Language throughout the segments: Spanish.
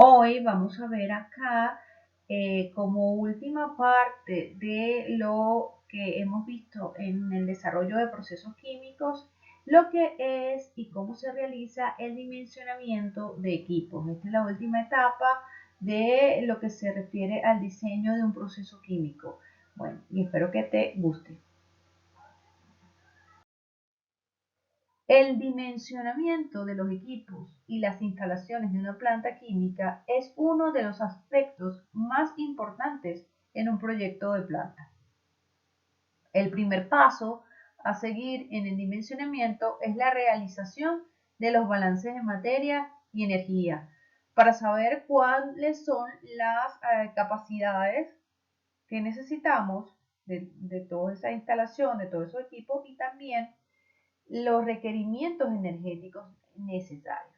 Hoy vamos a ver acá como última parte de lo que hemos visto en el desarrollo de procesos químicos, lo que es y cómo se realiza el dimensionamiento de equipos. Esta es la última etapa de lo que se refiere al diseño de un proceso químico. Bueno, y espero que te guste. El dimensionamiento de los equipos y las instalaciones de una planta química es uno de los aspectos más importantes en un proyecto de planta. El primer paso a seguir en el dimensionamiento es la realización de los balances de materia y energía para saber cuáles son las capacidades que necesitamos de toda esa instalación, de todos esos equipos y también los requerimientos energéticos necesarios.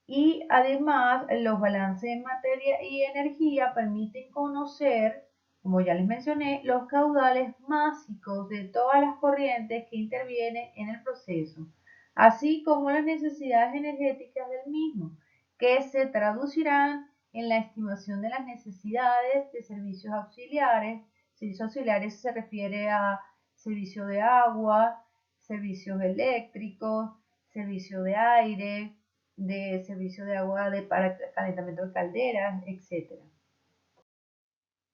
Y además, los balances de materia y energía permiten conocer, como ya les mencioné, los caudales máximos de todas las corrientes que intervienen en el proceso, así como las necesidades energéticas del mismo, que se traducirán en la estimación de las necesidades de servicios auxiliares. Servicios auxiliares se refiere a servicio de agua, servicios eléctricos, servicio de aire, de servicio de agua para calentamiento de calderas, etc.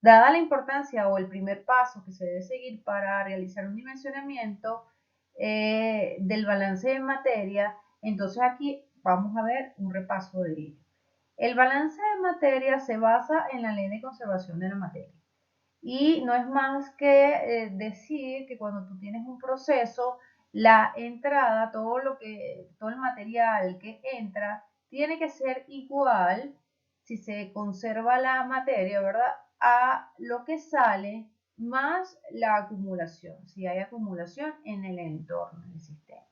Dada la importancia o el primer paso que se debe seguir para realizar un dimensionamiento del balance de materia, entonces aquí vamos a ver un repaso de ello. El balance de materia se basa en la ley de conservación de la materia. Y no es más que decir que cuando tú tienes un proceso, la entrada, todo el material que entra, tiene que ser igual, si se conserva la materia, ¿verdad? A lo que sale más la acumulación, si hay acumulación en el entorno del sistema.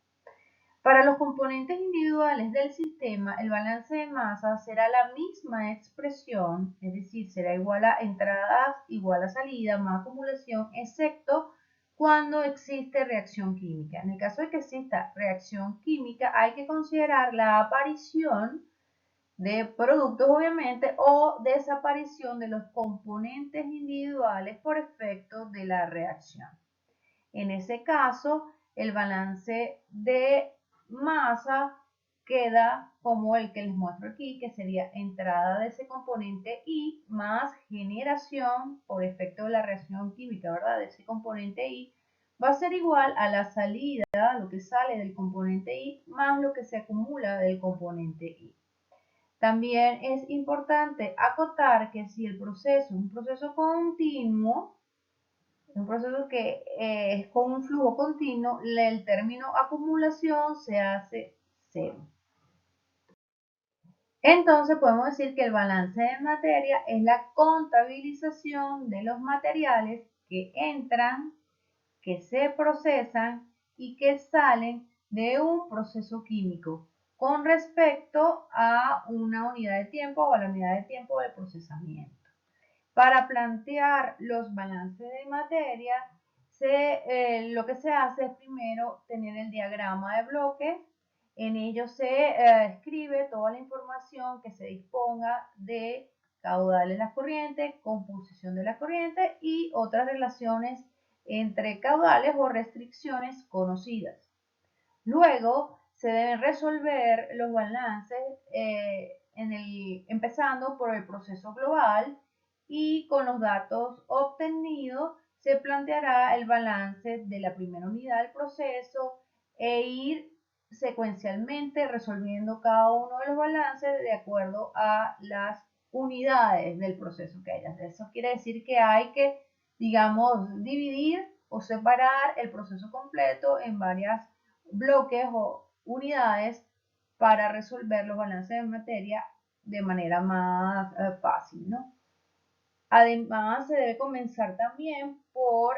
Para los componentes individuales del sistema, el balance de masa será la misma expresión, es decir, será igual a entradas igual a salida más acumulación, excepto cuando existe reacción química. En el caso de que exista reacción química, hay que considerar la aparición de productos, obviamente, o desaparición de los componentes individuales por efecto de la reacción. En ese caso, el balance de masa queda como el que les muestro aquí, que sería entrada de ese componente I más generación por efecto de la reacción química, ¿verdad? De ese componente I va a ser igual a la salida, lo que sale del componente I, más lo que se acumula del componente I. También es importante acotar que si el proceso es un proceso continuo, un proceso que es con un flujo continuo, el término acumulación se hace cero. Entonces podemos decir que el balance de materia es la contabilización de los materiales que entran, que se procesan y que salen de un proceso químico con respecto a una unidad de tiempo o a la unidad de tiempo de procesamiento. Para plantear los balances de materia, lo que se hace es primero tener el diagrama de bloques. En ello se escribe toda la información que se disponga de caudales de la corriente, composición de la corriente y otras relaciones entre caudales o restricciones conocidas. Luego se deben resolver los balances empezando por el proceso global y con los datos obtenidos se planteará el balance de la primera unidad del proceso e ir secuencialmente resolviendo cada uno de los balances de acuerdo a las unidades del proceso que haya. Eso quiere decir que hay que, digamos, dividir o separar el proceso completo en varias bloques o unidades para resolver los balances de materia de manera más fácil, ¿no? Además, se debe comenzar también por,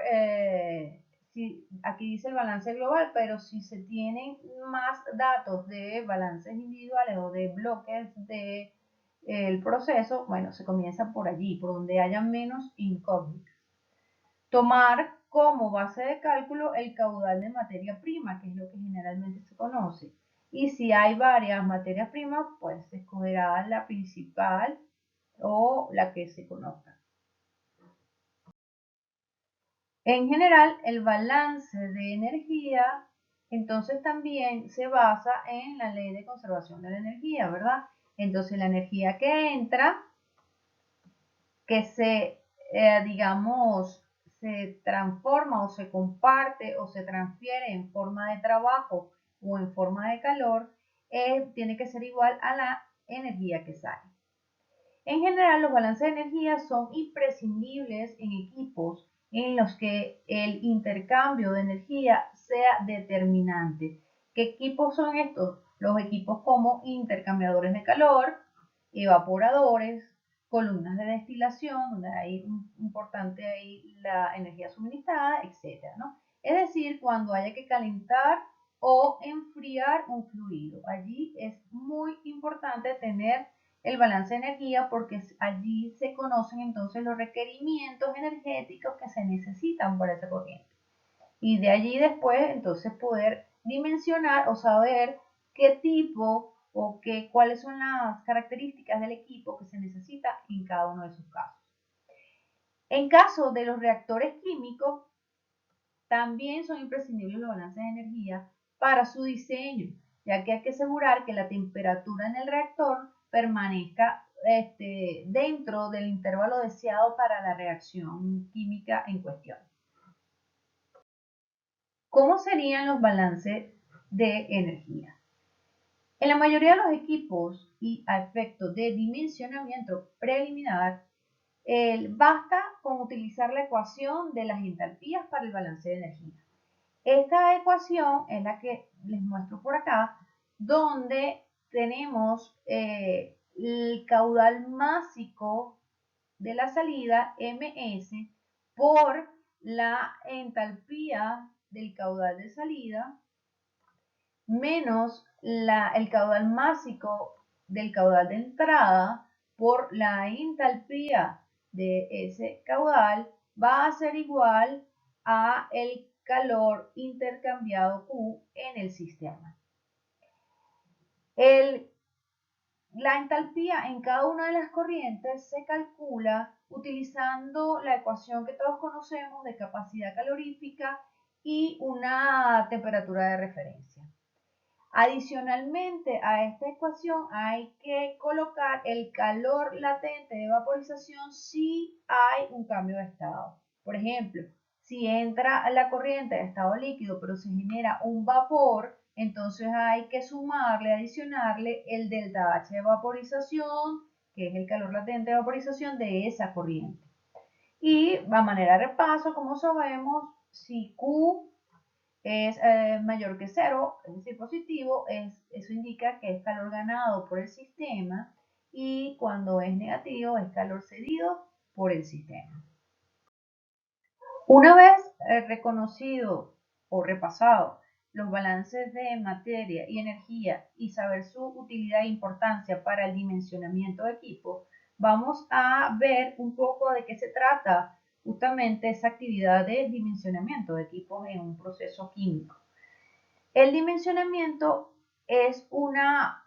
aquí dice el balance global, pero si se tienen más datos de balances individuales o de bloques del proceso, bueno, se comienza por allí, por donde haya menos incógnitas. Tomar como base de cálculo el caudal de materia prima, que es lo que generalmente se conoce. Y si hay varias materias primas, pues se escogerá la principal o la que se conozca. En general, el balance de energía, entonces también se basa en la ley de conservación de la energía, ¿verdad? Entonces la energía que entra, que digamos, se transforma o se comparte o se transfiere en forma de trabajo o en forma de calor, tiene que ser igual a la energía que sale. En general, los balances de energía son imprescindibles en equipos en los que el intercambio de energía sea determinante. ¿Qué equipos son estos? Los equipos como intercambiadores de calor, evaporadores, columnas de destilación, donde hay importante ahí la energía suministrada, etc., ¿no? Es decir, cuando haya que calentar o enfriar un fluido. Allí es muy importante tener el balance de energía porque allí se conocen entonces los requerimientos energéticos que se necesitan para esa corriente. Y de allí después entonces poder dimensionar o saber qué tipo o cuáles son las características del equipo que se necesita en cada uno de sus casos. En caso de los reactores químicos, también son imprescindibles los balances de energía para su diseño, ya que hay que asegurar que la temperatura en el reactor permanezca dentro del intervalo deseado para la reacción química en cuestión. ¿Cómo serían los balances de energía? En la mayoría de los equipos y a efectos de dimensionamiento preliminar, basta con utilizar la ecuación de las entalpías para el balance de energía. Esta ecuación es la que les muestro por acá, donde tenemos el caudal másico de la salida, ms, por la entalpía del caudal de salida, menos el caudal másico del caudal de entrada por la entalpía de ese caudal, va a ser igual a el calor intercambiado Q en el sistema. La entalpía en cada una de las corrientes se calcula utilizando la ecuación que todos conocemos de capacidad calorífica y una temperatura de referencia. Adicionalmente a esta ecuación hay que colocar el calor latente de vaporización si hay un cambio de estado. Por ejemplo, si entra la corriente de estado líquido pero se genera un vapor, entonces hay que sumarle, adicionarle el delta H de vaporización, que es el calor latente de vaporización de esa corriente. Y a manera de repaso, como sabemos, si Q es mayor que 0, es decir, positivo, eso indica que es calor ganado por el sistema, y cuando es negativo es calor cedido por el sistema. Una vez reconocido o repasado los balances de materia y energía y saber su utilidad e importancia para el dimensionamiento de equipos, vamos a ver un poco de qué se trata justamente esa actividad de dimensionamiento de equipos en un proceso químico. El dimensionamiento es una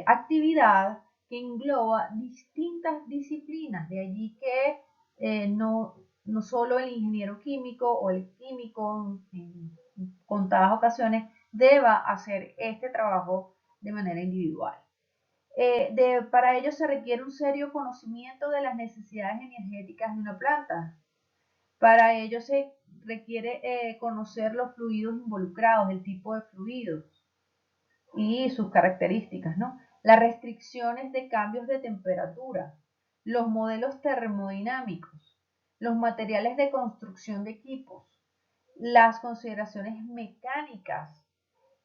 actividad que engloba distintas disciplinas, de allí que no solo el ingeniero químico o el químico en contadas ocasiones deba hacer este trabajo de manera individual. Para ello se requiere un serio conocimiento de las necesidades energéticas de una planta. Para ello se requiere conocer los fluidos involucrados, el tipo de fluidos y sus características, ¿no? Las restricciones de cambios de temperatura, los modelos termodinámicos, los materiales de construcción de equipos, las consideraciones mecánicas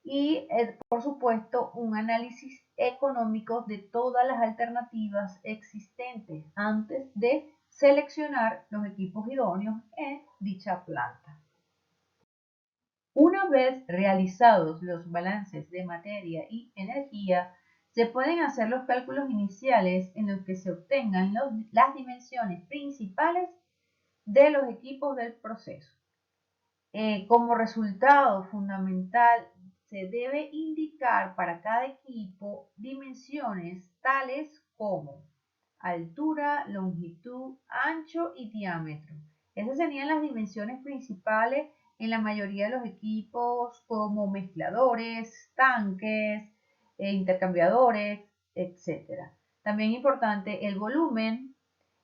y, por supuesto, un análisis económico de todas las alternativas existentes antes de seleccionar los equipos idóneos en dicha planta. Una vez realizados los balances de materia y energía, se pueden hacer los cálculos iniciales en los que se obtengan las dimensiones principales de los equipos del proceso. Como resultado fundamental se debe indicar para cada equipo dimensiones tales como altura, longitud, ancho y diámetro. Esas serían las dimensiones principales en la mayoría de los equipos, como mezcladores, tanques, intercambiadores, etc. También importante el volumen,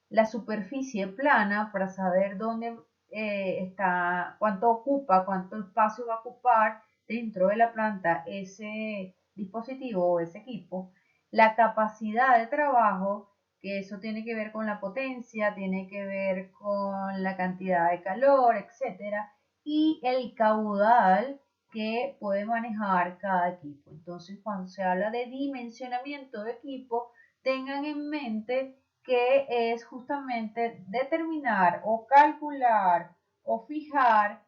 la superficie plana para saber dónde está, cuánto ocupa, cuánto espacio va a ocupar dentro de la planta ese dispositivo o ese equipo, la capacidad de trabajo, que eso tiene que ver con la potencia, tiene que ver con la cantidad de calor, etcétera, y el caudal que puede manejar cada equipo. Entonces, cuando se habla de dimensionamiento de equipo, tengan en mente que es justamente determinar o calcular o fijar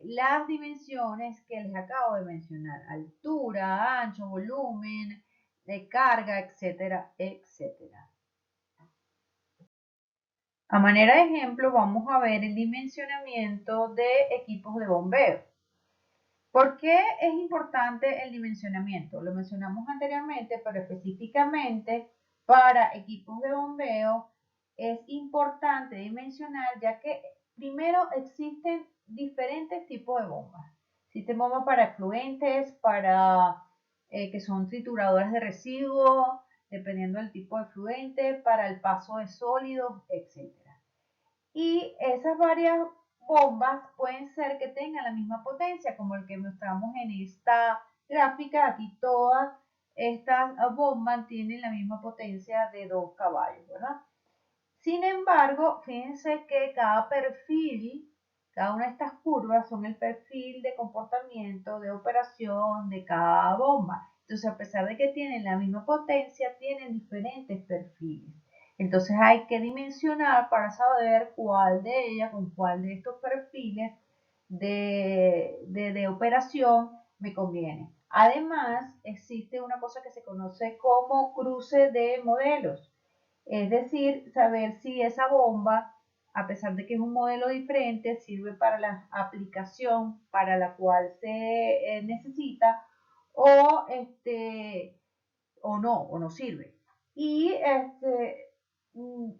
las dimensiones que les acabo de mencionar: altura, ancho, volumen, carga, etcétera, etcétera. A manera de ejemplo, vamos a ver el dimensionamiento de equipos de bombeo. ¿Por qué es importante el dimensionamiento? Lo mencionamos anteriormente, pero específicamente para equipos de bombeo es importante dimensionar, ya que primero existen diferentes tipos de bombas. Existen bombas para efluentes, para que son trituradoras de residuos, dependiendo del tipo de efluente, para el paso de sólidos, etc. Y esas varias bombas pueden ser que tengan la misma potencia, como el que mostramos en esta gráfica. Aquí todas estas bombas tienen la misma potencia de 2 caballos, ¿verdad? Sin embargo, fíjense que cada perfil, cada una de estas curvas son el perfil de comportamiento, de operación de cada bomba. Entonces, a pesar de que tienen la misma potencia, tienen diferentes perfiles. Entonces hay que dimensionar para saber cuál de ellas, con cuál de estos perfiles de operación me conviene. Además, existe una cosa que se conoce como cruce de modelos. Es decir, saber si esa bomba, a pesar de que es un modelo diferente, sirve para la aplicación para la cual se necesita o, o no sirve. Y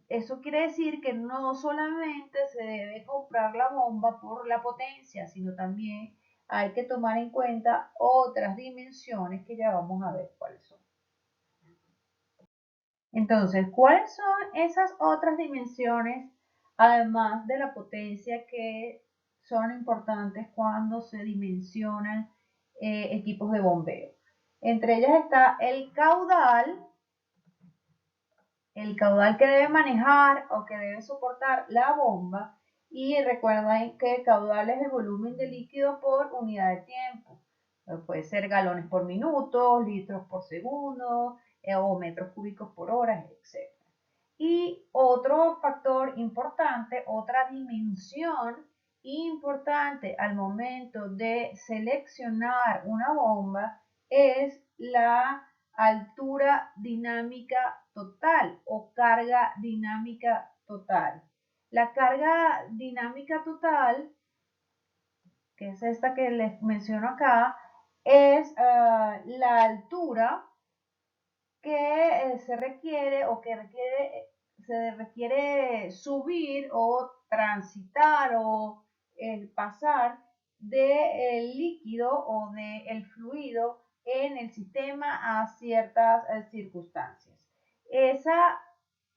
eso quiere decir que no solamente se debe comprar la bomba por la potencia, sino también hay que tomar en cuenta otras dimensiones que ya vamos a ver cuáles son. Entonces, ¿cuáles son esas otras dimensiones, además de la potencia, que son importantes cuando se dimensionan equipos de bombeo? Entre ellas está el caudal que debe manejar o que debe soportar la bomba. Y recuerden que el caudal es el volumen de líquido por unidad de tiempo. Puede ser galones por minuto, litros por segundo, o metros cúbicos por hora, etc. Y otro factor importante, otra dimensión importante al momento de seleccionar una bomba, es la altura dinámica total o carga dinámica total. La carga dinámica total, que es esta que les menciono acá, es la altura que se requiere o que se requiere subir o transitar o pasar del líquido o del fluido en el sistema a ciertas circunstancias. Esa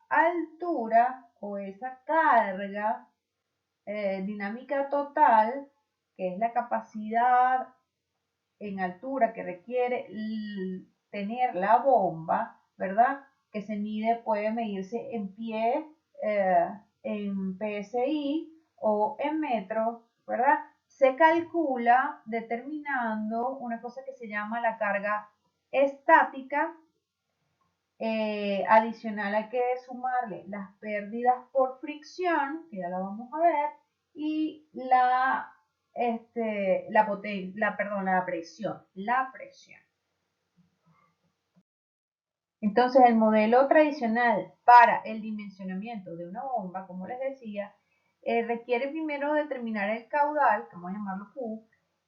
altura o esa carga dinámica total, que es la capacidad en altura que requiere tener la bomba, ¿verdad? Que se mide, puede medirse en pie, en PSI o en metros, ¿verdad? Se calcula determinando una cosa que se llama la carga estática. Adicional hay que sumarle las pérdidas por fricción, que ya la vamos a ver, y la presión. Entonces, el modelo tradicional para el dimensionamiento de una bomba, como les decía, requiere primero determinar el caudal, que vamos a llamarlo Q,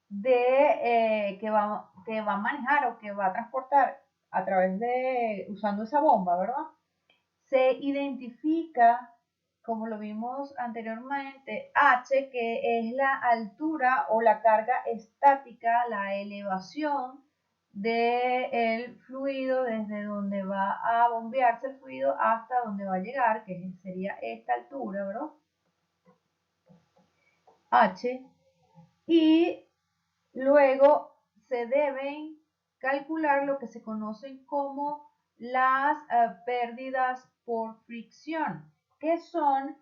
que va a manejar o que va a transportar a través de, usando esa bomba, ¿verdad? Se identifica, como lo vimos anteriormente, H, que es la altura o la carga estática, la elevación del fluido desde donde va a bombearse el fluido hasta donde va a llegar, que sería esta altura, ¿verdad? H. Y luego se deben calcular lo que se conocen como las pérdidas por fricción, que son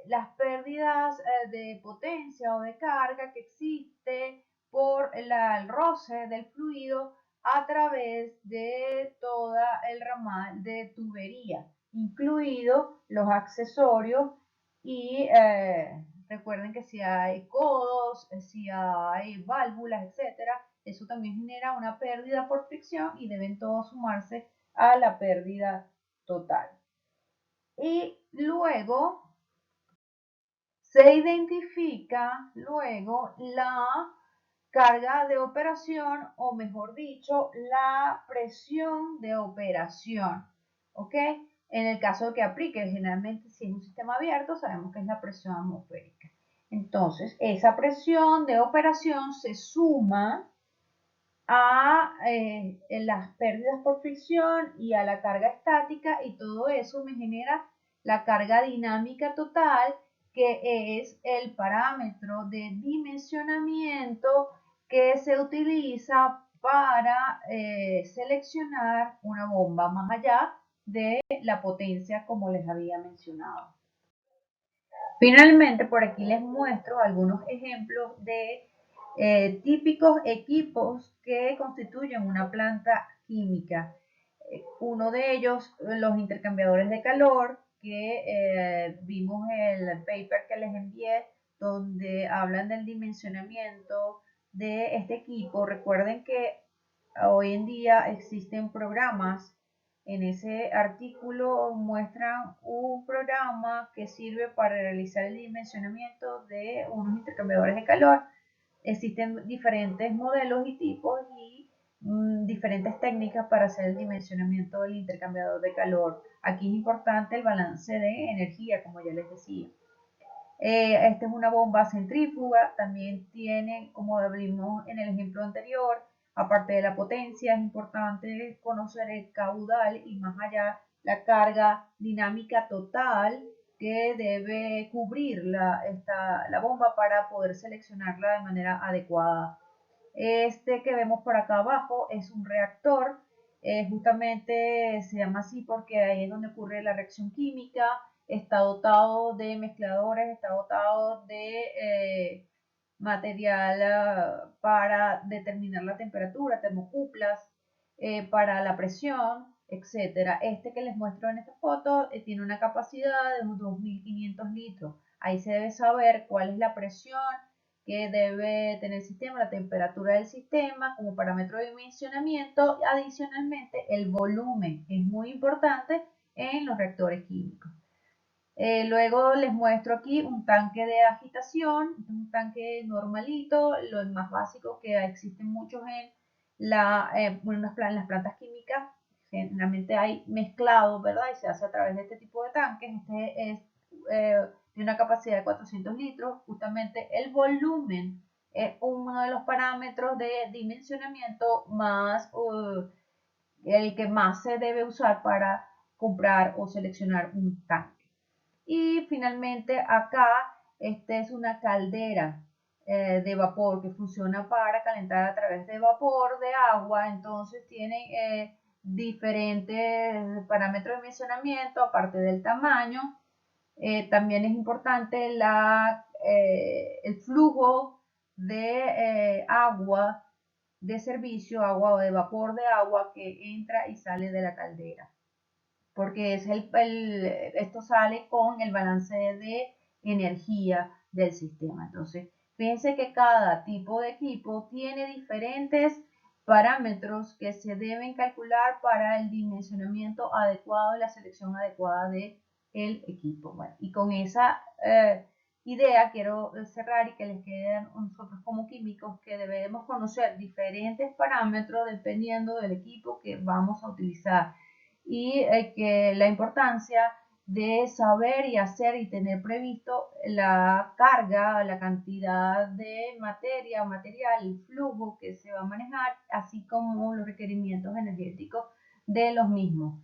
las pérdidas de potencia o de carga que existe por el roce del fluido a través de toda el ramal de tubería, incluidos los accesorios y recuerden que si hay codos, si hay válvulas, etcétera, eso también genera una pérdida por fricción y deben todos sumarse a la pérdida total. Y luego se identifica luego la carga de operación, o mejor dicho, la presión de operación. ¿Ok? En el caso de que aplique, generalmente si es un sistema abierto, sabemos que es la presión atmosférica. Entonces, esa presión de operación se suma a las pérdidas por fricción y a la carga estática, y todo eso me genera la carga dinámica total, que es el parámetro de dimensionamiento que se utiliza para seleccionar una bomba más allá de la potencia, como les había mencionado. Finalmente, por aquí les muestro algunos ejemplos de típicos equipos que constituyen una planta química. Uno de ellos, los intercambiadores de calor, que vimos en el paper que les envié, donde hablan del dimensionamiento de este equipo. Recuerden que hoy en día existen programas. En ese artículo muestran un programa que sirve para realizar el dimensionamiento de unos intercambiadores de calor. Existen diferentes modelos y tipos y diferentes técnicas para hacer el dimensionamiento del intercambiador de calor. Aquí es importante el balance de energía, como ya les decía. Esta es una bomba centrífuga, también tiene, como vimos en el ejemplo anterior, aparte de la potencia, es importante conocer el caudal y más allá la carga dinámica total que debe cubrir la bomba para poder seleccionarla de manera adecuada. Este que vemos por acá abajo es un reactor, justamente se llama así porque ahí es donde ocurre la reacción química. Está dotado de mezcladores, está dotado de material para determinar la temperatura, termocuplas, para la presión, etcétera. Este que les muestro en esta foto tiene una capacidad de unos 2.500 litros. Ahí se debe saber cuál es la presión que debe tener el sistema, la temperatura del sistema como parámetro de dimensionamiento. Adicionalmente, el volumen es muy importante en los reactores químicos. Luego les muestro aquí un tanque de agitación, un tanque normalito, lo más básico que existen muchos en las plantas químicas. Generalmente hay mezclado, ¿verdad? Y se hace a través de este tipo de tanques. Este es, tiene una capacidad de 400 litros. Justamente el volumen es uno de los parámetros de dimensionamiento más, el que más se debe usar para comprar o seleccionar un tanque. Y finalmente acá, esta es una caldera de vapor que funciona para calentar a través de vapor de agua. Entonces tienen diferentes parámetros de dimensionamiento aparte del tamaño. También es importante el flujo de agua de servicio, agua o de vapor de agua que entra y sale de la caldera, porque esto sale con el balance de energía del sistema. Entonces, fíjense que cada tipo de equipo tiene diferentes parámetros que se deben calcular para el dimensionamiento adecuado y la selección adecuada del equipo. Bueno, y con esa idea quiero cerrar y que les quede a nosotros como químicos que debemos conocer diferentes parámetros dependiendo del equipo que vamos a utilizar y que la importancia de saber y hacer y tener previsto la carga, la cantidad de materia o material, el flujo que se va a manejar, así como los requerimientos energéticos de los mismos.